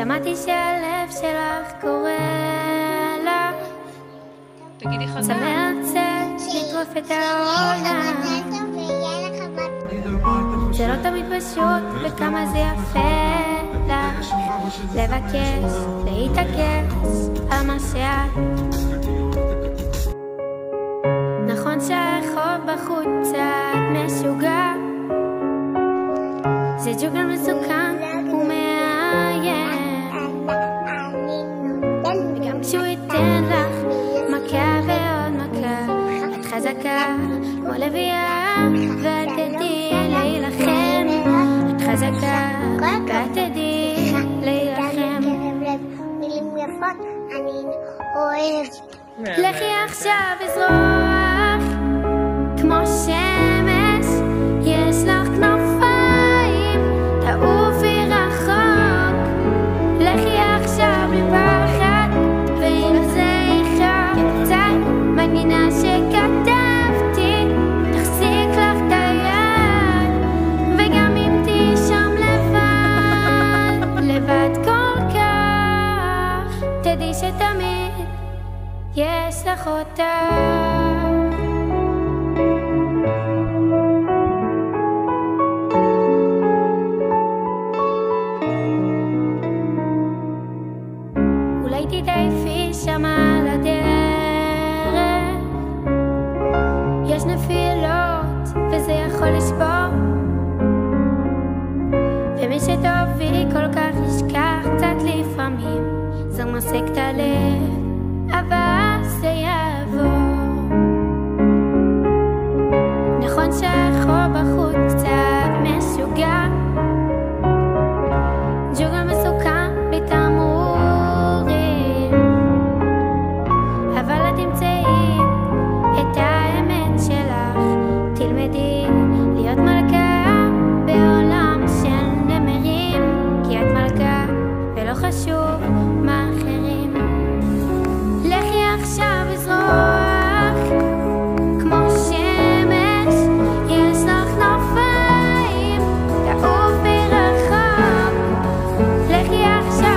שמעתי שהלב שלך קורא לך. תגידי חזק. צמרצת לטרוף את העולם. זה לא תמיד פשוט וכמה זה יפה לך לבקש, להתעקש על מה שאת. נכון שהרחוב בחוץ קצת משוגע, זה ג'וגל מסוכן ומאיים, וגם כשהוא ייתן לך מכה ועוד מכה, את חזקה כמו לביאה ואת תדעי להילחם. את חזקה ואת תדעי להילחם. מילים יפות אני אוהב. לכי עכשיו אזרוח כמו שמש, יש לך כנפיים, תעופי רחוק. לכי עכשיו מפחד, ואם זה יכאב קצת מנגינה שכתבתי, תחזיק לך את היד. וגם אם תהיי שם לבד, לבד כל כך, תדעי שתמיד יש לך אותה. אולי תתעייפי שם על הדרך, יש נפילות וזה יכול לשבור, ומי שתובילי כל כך ישכח קצת לפעמים, זה מסק את הלב אבל זה יעבור. נכון שהרחוב בחוץ קצת משוגע, ג'וגל מסוכן בתמרורים, אבל את תמצאי את האמת שלך. תלמדי להיות מלכה בעולם של נמרים, כי את מלכה ולא חשוב מה אחרים. לכי עכשיו אזרוח כמו שמש, יש לך כנפיים, תעופי רחוק. לכי עכשיו